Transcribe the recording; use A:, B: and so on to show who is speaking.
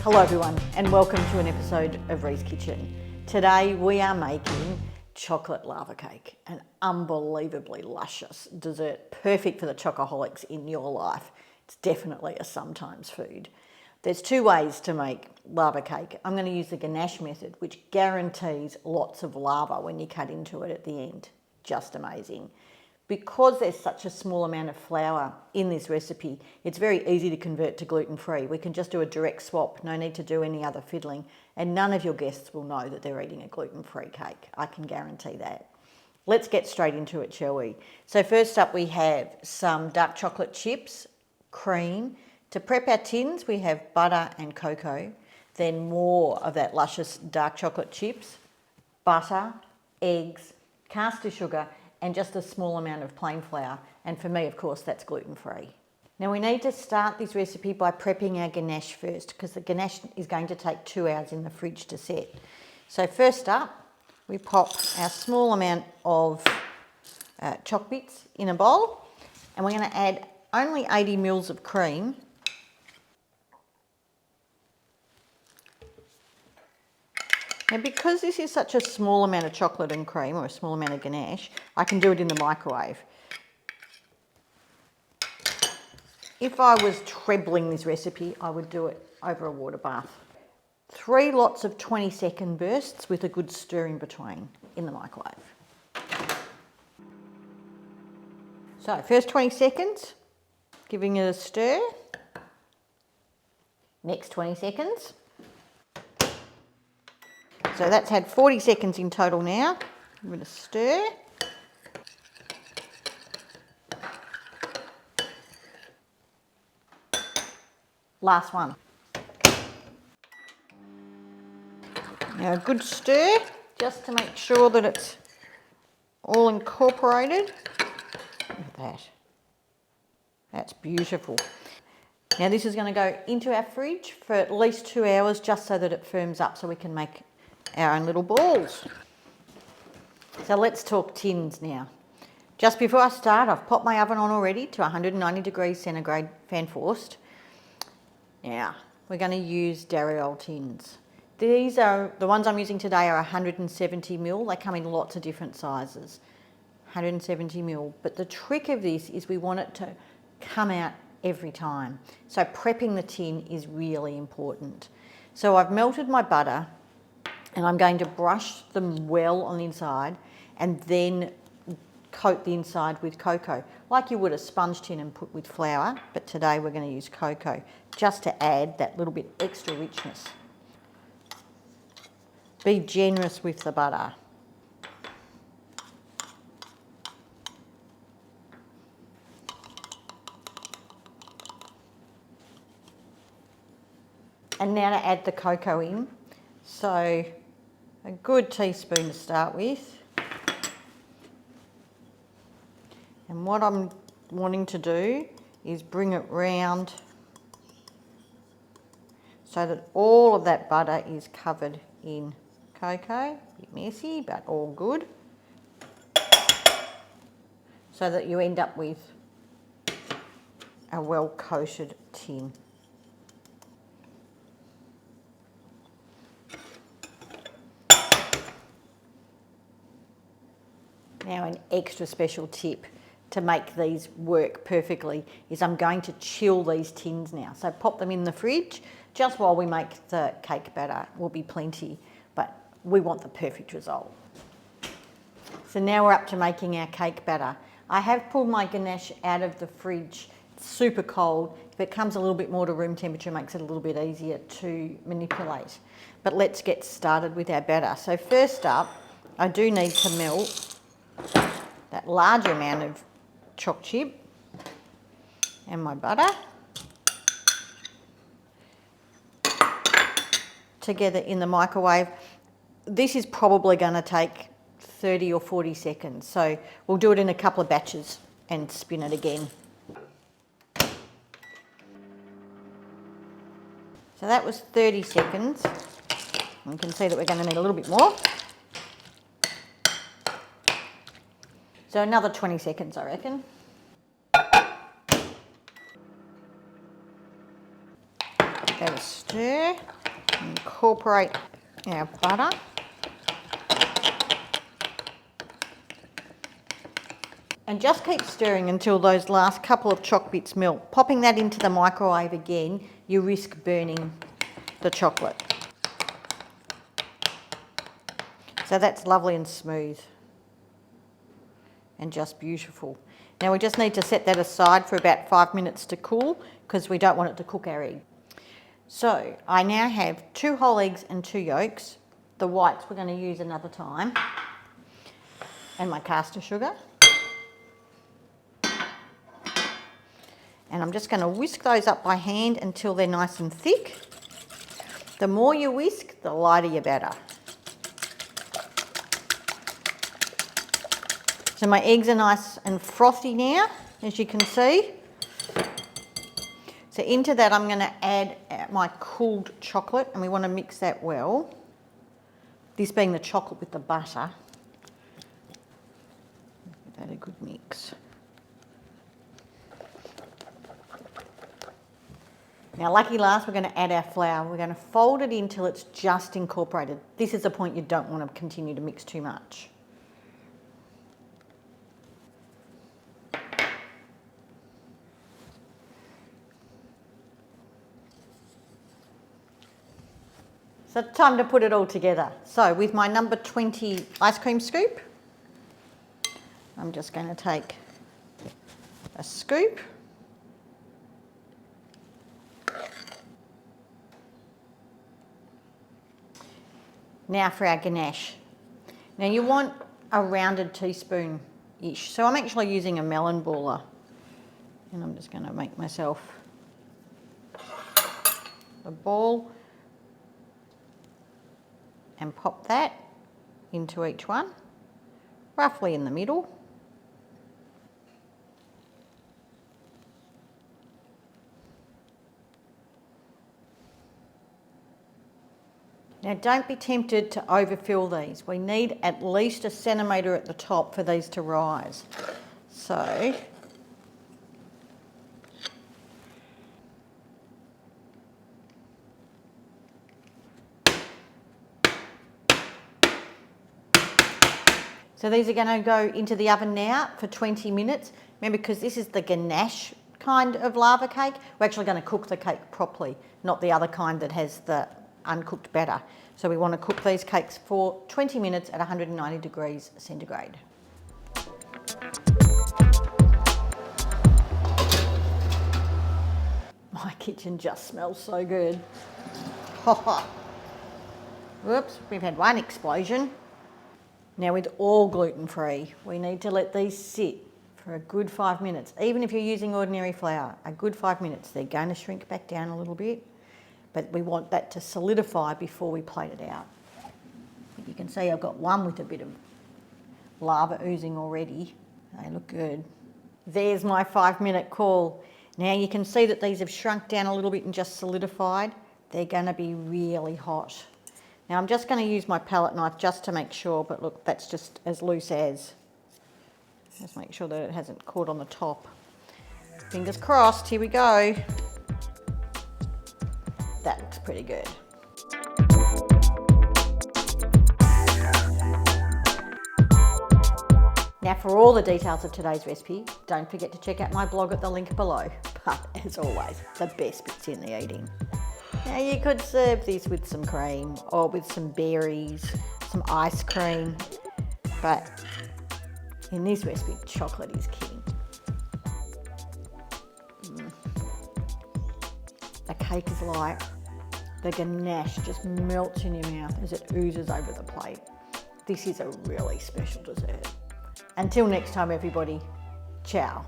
A: Hello everyone and welcome to an episode of RiesKitchen. Today we are making chocolate lava cake, an unbelievably luscious dessert, perfect for the chocoholics in your life. It's definitely a sometimes food. There's two ways to make lava cake. I'm going to use the Ganache method, which guarantees lots of lava when you cut into it at the end. Just amazing. Because there's such a small amount of flour in this recipe, it's very easy to convert to gluten-free. We can just do a direct swap, no need to do any other fiddling, and none of your guests will know that they're eating a gluten-free cake. I can guarantee that. Let's get straight into it, shall we? So first up we have some dark chocolate chips, cream. To prep our tins we have butter and cocoa, then more of that luscious dark chocolate chips, butter, eggs, caster sugar, and just a small amount of plain flour. And for me, of course, that's gluten-free. Now we need to start this recipe by prepping our ganache first, because the ganache is going to take 2 hours in the fridge to set. So first up, we pop our small amount of choc bits in a bowl, and we're going to add only 80 mils of cream. Now because this is such a small amount of chocolate and cream, or a small amount of ganache, I can do it in the microwave. If I was trebling this recipe, I would do it over a water bath. 3 lots of 20-second bursts with a good stir in between in the microwave. So first 20 seconds, giving it a stir. Next 20 seconds. So that's had 40 seconds in total now. Give it a stir. Last one. Now a good stir, just to make sure that it's all incorporated. Look at that. That's beautiful. Now this is going to go into our fridge for at least 2 hours, just so that it firms up so we can make our own little balls. So let's talk tins now. Just before I start, I've popped my oven on already to 190 degrees centigrade, fan forced. Now we're going to use Dariol tins. These are the ones I'm using today are 170 ml. They come in lots of different sizes. 170 ml. But the trick of this is we want it to come out every time. So prepping the tin is really important. So I've melted my butter, and I'm going to brush them well on the inside and then coat the inside with cocoa, like you would a sponge tin and put with flour, but today we're going to use cocoa just to add that little bit extra richness. Be generous with the butter. And now to add the cocoa in. So a good teaspoon to start with. And what I'm wanting to do is bring it round so that all of that butter is covered in cocoa. A bit messy, but all good. So that you end up with a well-coated tin. Now an extra special tip to make these work perfectly is I'm going to chill these tins now. So pop them in the fridge just while we make the cake batter. Will be plenty, but we want the perfect result. So now we're up to making our cake batter. I have pulled my ganache out of the fridge. It's super cold. If it comes a little bit more to room temperature, it makes it a little bit easier to manipulate. But let's get started with our batter. So first up, I do need to melt that large amount of choc chip and my butter together in the microwave. This is probably going to take 30 or 40 seconds, so we'll do it in a couple of batches and spin it again. So that was 30 seconds. You can see that we're going to need a little bit more. So another 20 seconds, I reckon. That is stir, incorporate our butter. And just keep stirring until those last couple of choc bits melt. Popping that into the microwave again, you risk burning the chocolate. So that's lovely and smooth and just beautiful. Now we just need to set that aside for about 5 minutes to cool because we don't want it to cook our egg. So I now have 2 whole eggs and 2 yolks. The whites we're going to use another time. And my caster sugar. And I'm just going to whisk those up by hand until they're nice and thick. The more you whisk, the lighter your batter. So my eggs are nice and frothy now, as you can see. So into that I'm going to add my cooled chocolate, and we want to mix that well. This being the chocolate with the butter. Give that a good mix. Now, lucky last, we're going to add our flour. We're going to fold it in till it's just incorporated. This is the point you don't want to continue to mix too much. So time to put it all together. So with my number 20 ice cream scoop, I'm just going to take a scoop. Now for our ganache. Now you want a rounded teaspoon-ish. So I'm actually using a melon baller. And I'm just going to make myself a ball and pop that into each one, roughly in the middle. Now don't be tempted to overfill these. We need at least 1 centimetre at the top for these to rise. So these are going to go into the oven now for 20 minutes. Remember, because this is the ganache kind of lava cake, we're actually going to cook the cake properly, not the other kind that has the uncooked batter. So we want to cook these cakes for 20 minutes at 190 degrees centigrade. My kitchen just smells so good. Whoops, we've had one explosion. Now with all gluten-free, we need to let these sit for a good 5 minutes. Even if you're using ordinary flour, a good 5 minutes. They're going to shrink back down a little bit, but we want that to solidify before we plate it out. You can see I've got one with a bit of lava oozing already. They look good. There's my 5 minute call. Now you can see that these have shrunk down a little bit and just solidified. They're going to be really hot. Now I'm just going to use my palette knife just to make sure, but look, that's just as loose as. Just make sure that it hasn't caught on the top. Fingers crossed, here we go. That looks pretty good. Now for all the details of today's recipe, don't forget to check out my blog at the link below. But as always, the best bit's in the eating. Now you could serve this with some cream or with some berries, some ice cream, but in this recipe, chocolate is king. The cake is light. The ganache just melts in your mouth as it oozes over the plate. This is a really special dessert. Until next time, everybody, ciao.